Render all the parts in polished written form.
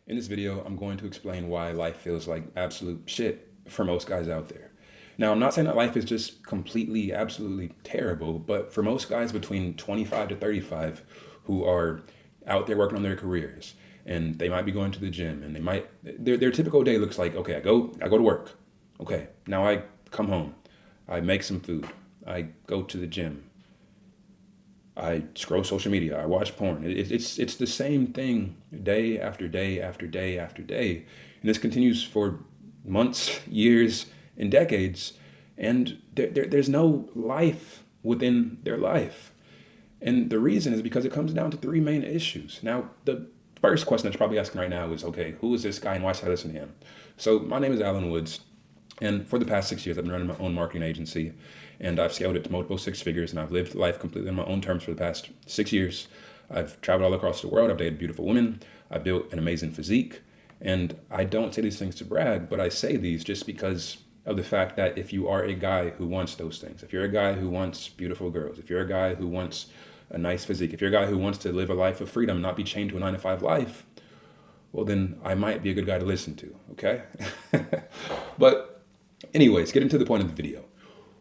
In this video, I'm going to explain why life feels like absolute shit for most guys out there. Now, I'm not saying that life is just completely, absolutely terrible, but for most guys between 25 to 35 who are out there working on their careers, and they might be going to the gym, and their typical day looks like, okay, I go to work. Okay, now I come home. I make some food. I go to the gym. I scroll social media. I watch porn. It's the same thing day after day after day after day, and this continues for months, years, and decades. And there's no life within their life, and the reason is because it comes down to three main issues. Now, the first question that you're probably asking right now is, okay, who is this guy and why should I listen to him? So my name is Alan Woods. And for the past 6 years, I've been running my own marketing agency, and I've scaled it to multiple six figures, and I've lived life completely on my own terms for the past 6 years. I've traveled all across the world. I've dated beautiful women. I've built an amazing physique. And I don't say these things to brag, but I say these just because of the fact that if you are a guy who wants those things, if you're a guy who wants beautiful girls, if you're a guy who wants a nice physique, if you're a guy who wants to live a life of freedom, not be chained to a 9-to-5 life, well, then I might be a good guy to listen to, okay? But anyways, getting to the point of the video.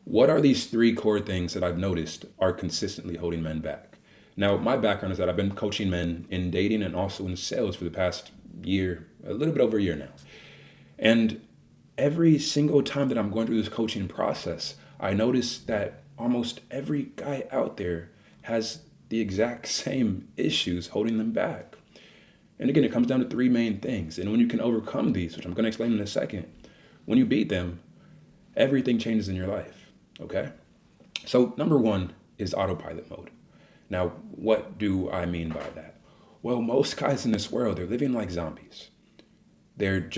What are these three core things that I've noticed are consistently holding men back? Now, my background is that I've been coaching men in dating and also in sales for the past year, a little bit over a year now. And every single time that I'm going through this coaching process, I notice that almost every guy out there has the exact same issues holding them back. And again, it comes down to three main things. And when you can overcome these, which I'm going to explain in a second, when you beat them, everything changes in your life, okay? So number one is autopilot mode. Now, what do I mean by that? Well, most guys in this world, they're living like zombies. They're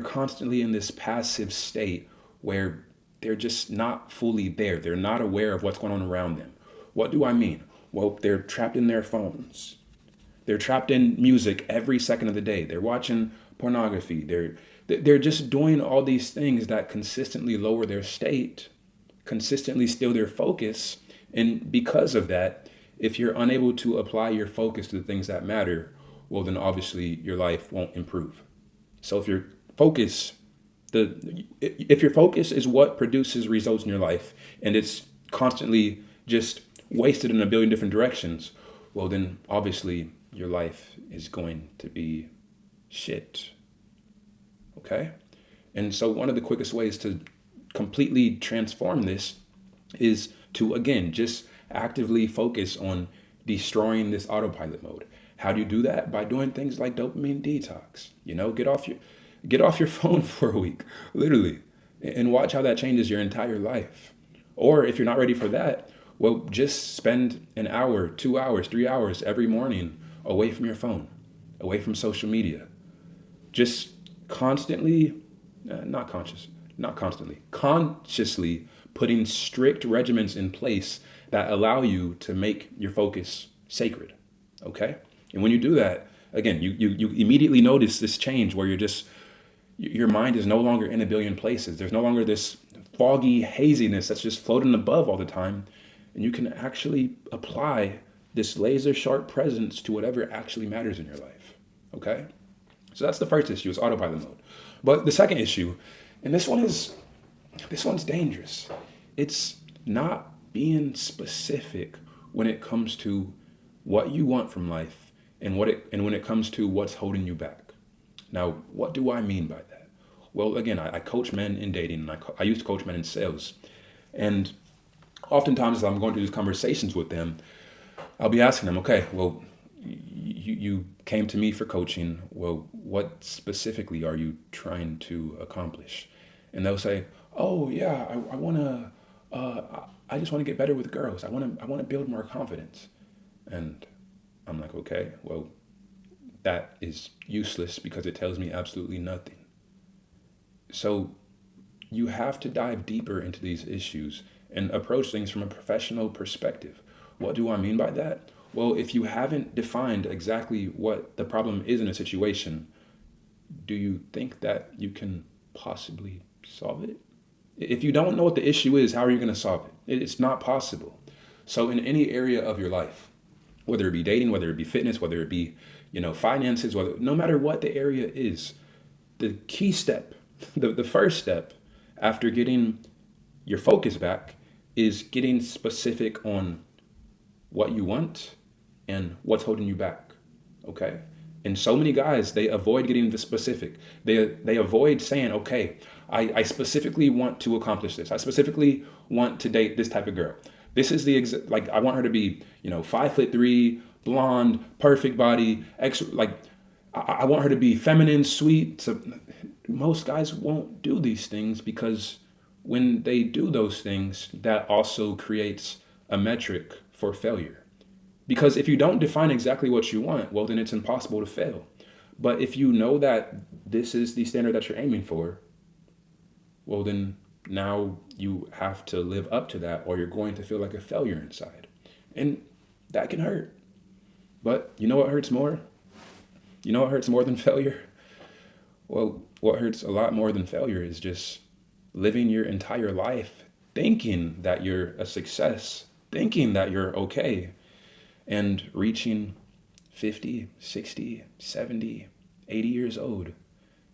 constantly in this passive state where they're just not fully there. They're not aware of what's going on around them. What do I mean? Well, they're trapped in their phones. They're trapped in music every second of the day. They're watching pornography. They're just doing all these things that consistently lower their state, consistently steal their focus. And because of that, if you're unable to apply your focus to the things that matter, well, then obviously your life won't improve. So if your focus is what produces results in your life, and it's constantly just wasted in a billion different directions, well, then obviously your life is going to be shit. Okay? And so one of the quickest ways to completely transform this is to, again, just actively focus on destroying this autopilot mode. How do you do that? By doing things like dopamine detox. Get off your phone for a week, literally, and watch how that changes your entire life. Or if you're not ready for that, well, just spend an hour, 2 hours, 3 hours every morning away from your phone, away from social media. Just constantly, consciously putting strict regimens in place that allow you to make your focus sacred, okay? And when you do that, again, you immediately notice this change where your mind is no longer in a billion places. There's no longer this foggy haziness that's just floating above all the time. And you can actually apply this laser sharp presence to whatever actually matters in your life, okay? So that's the first issue, is autopilot mode. But the second issue, and this one's dangerous. It's not being specific when it comes to what you want from life and when it comes to what's holding you back. Now, what do I mean by that? Well, again, I coach men in dating, and I used to coach men in sales. And oftentimes as I'm going through these conversations with them, I'll be asking them, okay, well, you came to me for coaching. Well, what specifically are you trying to accomplish? And they'll say, oh yeah, I just want to get better with girls. I want to build more confidence. And I'm like, okay, well, that is useless because it tells me absolutely nothing. So you have to dive deeper into these issues and approach things from a professional perspective. What do I mean by that? Well, if you haven't defined exactly what the problem is in a situation, do you think that you can possibly solve it? If you don't know what the issue is, how are you going to solve it? It's not possible. So in any area of your life, whether it be dating, whether it be fitness, whether it be finances, whether no matter what the area is, the key step, the first step after getting your focus back is getting specific on what you want and what's holding you back. Okay? And so many guys, they avoid getting the specific. They avoid saying, okay, I specifically want to accomplish this. I specifically want to date this type of girl. This is I want her to be, 5'3", blonde, perfect body, I want her to be feminine, sweet. So most guys won't do these things because when they do those things, that also creates a metric for failure. Because if you don't define exactly what you want, well, then it's impossible to fail. But if you know that this is the standard that you're aiming for, well, then now you have to live up to that or you're going to feel like a failure inside. And that can hurt. But you know what hurts more? You know what hurts more than failure? Well, what hurts a lot more than failure is just living your entire life thinking that you're a success, thinking that you're okay, and reaching 50, 60, 70, 80 years old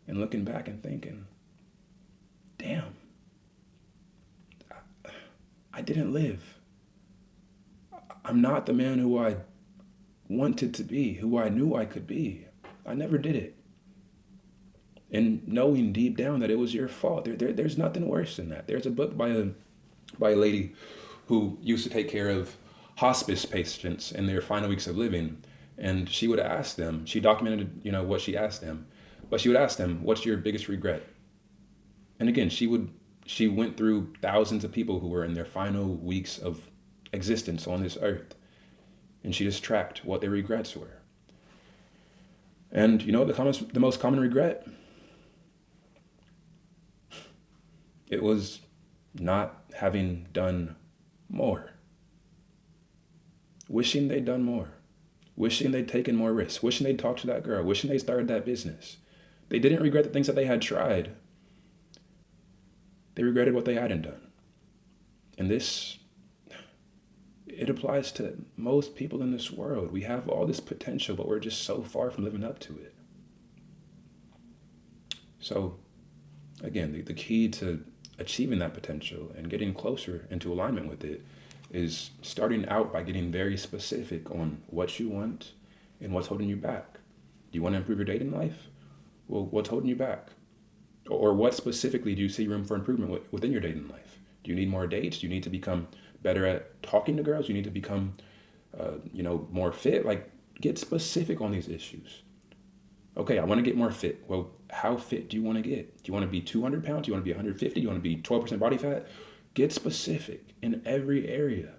and looking back and thinking, damn, I didn't live. I'm not the man who I wanted to be, who I knew I could be. I never did it. And knowing deep down that it was your fault. There's nothing worse than that. There's a book by a lady who used to take care of hospice patients in their final weeks of living. And she would ask them, she documented, what she asked them, but she would ask them, what's your biggest regret? And again, she went through thousands of people who were in their final weeks of existence on this earth. And she just tracked what their regrets were. And the most common regret? It was not having done more. Wishing they'd done more. Wishing they'd taken more risks. Wishing they'd talked to that girl. Wishing they started that business. They didn't regret the things that they had tried. They regretted what they hadn't done. And it applies to most people in this world. We have all this potential, but we're just so far from living up to it. So, again, the key to achieving that potential and getting closer into alignment with it is starting out by getting very specific on what you want and what's holding you back. Do you want to improve your dating life? Well, what's holding you back? Or what specifically do you see room for improvement within your dating life? Do you need more dates? Do you need to become better at talking to girls? Do you need to become, more fit? Get specific on these issues. Okay, I want to get more fit. Well, how fit do you want to get? Do you want to be 200 pounds? Do you want to be 150? Do you want to be 12% body fat? Get specific in every area.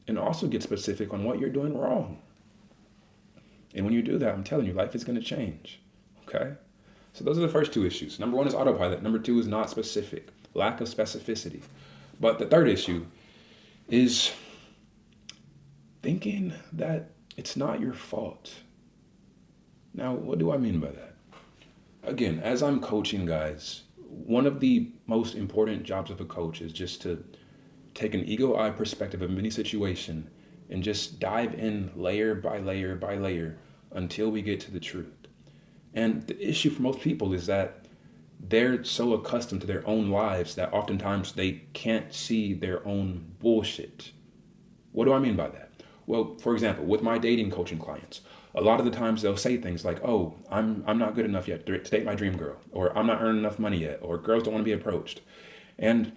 And also get specific on what you're doing wrong. And when you do that, I'm telling you, life is going to change. Okay? So those are the first two issues. Number one is autopilot. Number two is not specific. Lack of specificity. But the third issue is thinking that it's not your fault. Now, what do I mean by that? Again, as I'm coaching guys, one of the most important jobs of a coach is just to take an eagle-eye perspective of any situation and just dive in layer by layer by layer until we get to the truth. And the issue for most people is that they're so accustomed to their own lives that oftentimes they can't see their own bullshit. What do I mean by that? Well, for example, with my dating coaching clients, a lot of the times they'll say things like, oh, I'm not good enough yet to date my dream girl, or I'm not earning enough money yet, or girls don't want to be approached. And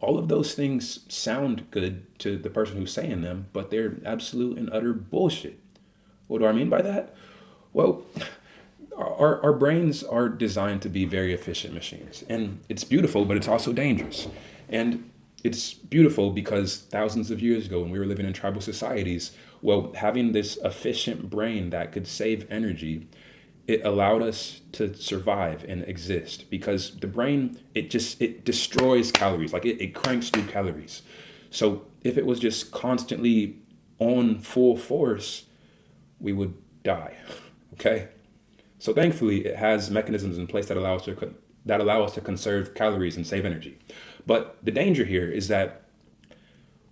all of those things sound good to the person who's saying them, but they're absolute and utter bullshit. What do I mean by that? Well, our brains are designed to be very efficient machines. And it's beautiful, but it's also dangerous. And it's beautiful because thousands of years ago when we were living in tribal societies, well, having this efficient brain that could save energy, it allowed us to survive and exist because the brain, it destroys calories. It cranks through calories. So if it was just constantly on full force, we would die. Okay? So thankfully, it has mechanisms in place that allow us to conserve calories and save energy. But the danger here is that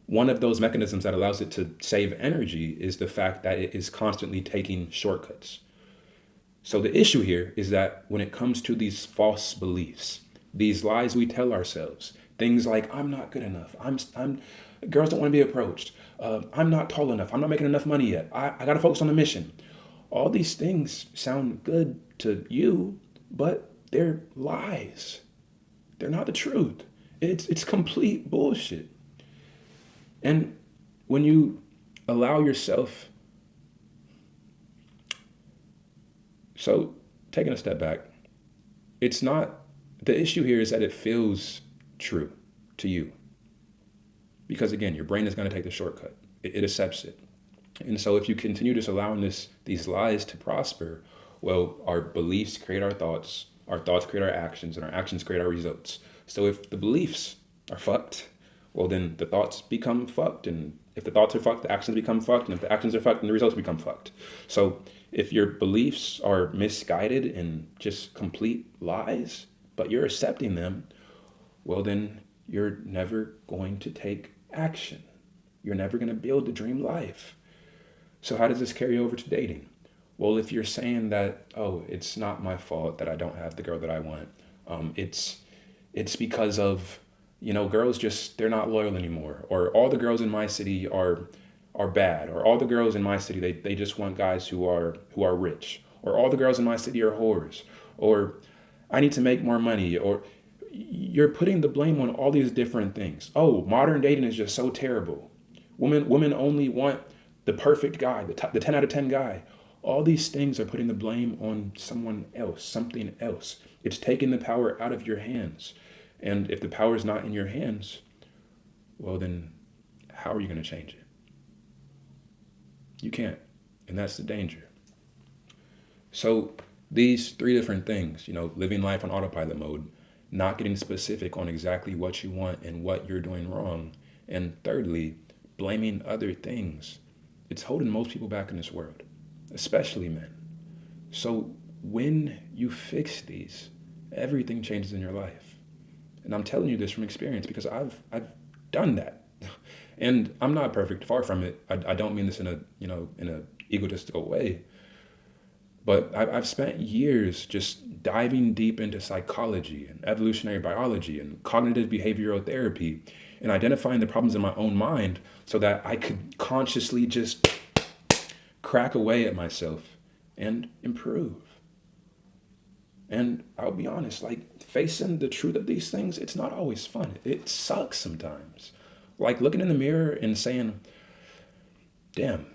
one of those mechanisms that allows it to save energy is the fact that it is constantly taking shortcuts. So the issue here is that when it comes to these false beliefs, these lies we tell ourselves, things like I'm not good enough, I'm girls don't want to be approached, I'm not tall enough, I'm not making enough money yet, I got to focus on the mission. All these things sound good to you, but they're lies. They're not the truth. It's complete bullshit. And when you allow yourself, so taking a step back, it's not, the issue here is that it feels true to you. Because again, your brain is going to take the shortcut. It accepts it. And so if you continue just allowing these lies to prosper, well, our beliefs create our thoughts create our actions, and our actions create our results. So if the beliefs are fucked, well, then the thoughts become fucked. And if the thoughts are fucked, the actions become fucked. And if the actions are fucked, then the results become fucked. So if your beliefs are misguided and just complete lies, but you're accepting them, well, then you're never going to take action. You're never going to build the dream life. So how does this carry over to dating? Well, if you're saying that, oh, it's not my fault that I don't have the girl that I want, it's because of, girls just, they're not loyal anymore, or all the girls in my city are bad, or all the girls in my city, they just want guys who are rich, or all the girls in my city are whores, or I need to make more money, or you're putting the blame on all these different things. Oh, modern dating is just so terrible. Women only want the perfect guy, the 10 out of 10 guy. All these things are putting the blame on someone else, something else. It's taking the power out of your hands. And if the power is not in your hands, well, then how are you going to change it? You can't. And that's the danger. So these three different things, living life on autopilot mode, not getting specific on exactly what you want and what you're doing wrong. And thirdly, blaming other things. It's holding most people back in this world, especially men. So when you fix these, everything changes in your life. And I'm telling you this from experience because I've done that. And I'm not perfect, far from it. I don't mean this in a egotistical way. But I've spent years just diving deep into psychology and evolutionary biology and cognitive behavioral therapy and identifying the problems in my own mind so that I could consciously just crack away at myself and improve. And I'll be honest, facing the truth of these things, it's not always fun. It sucks sometimes. Looking in the mirror and saying, damn,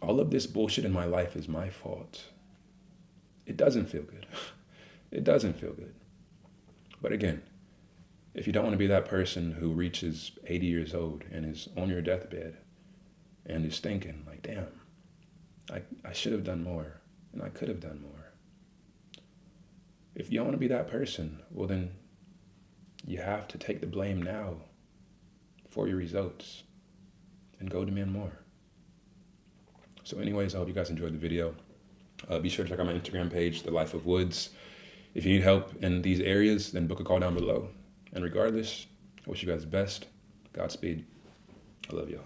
all of this bullshit in my life is my fault. It doesn't feel good. It doesn't feel good. But again, if you don't want to be that person who reaches 80 years old and is on your deathbed and is thinking damn, I should have done more and I could have done more. If you don't want to be that person, well then you have to take the blame now for your results and go demand more. So anyways, I hope you guys enjoyed the video. Be sure to check out my Instagram page, The Life of Woods. If you need help in these areas, then book a call down below. And regardless, I wish you guys the best. Godspeed. I love y'all.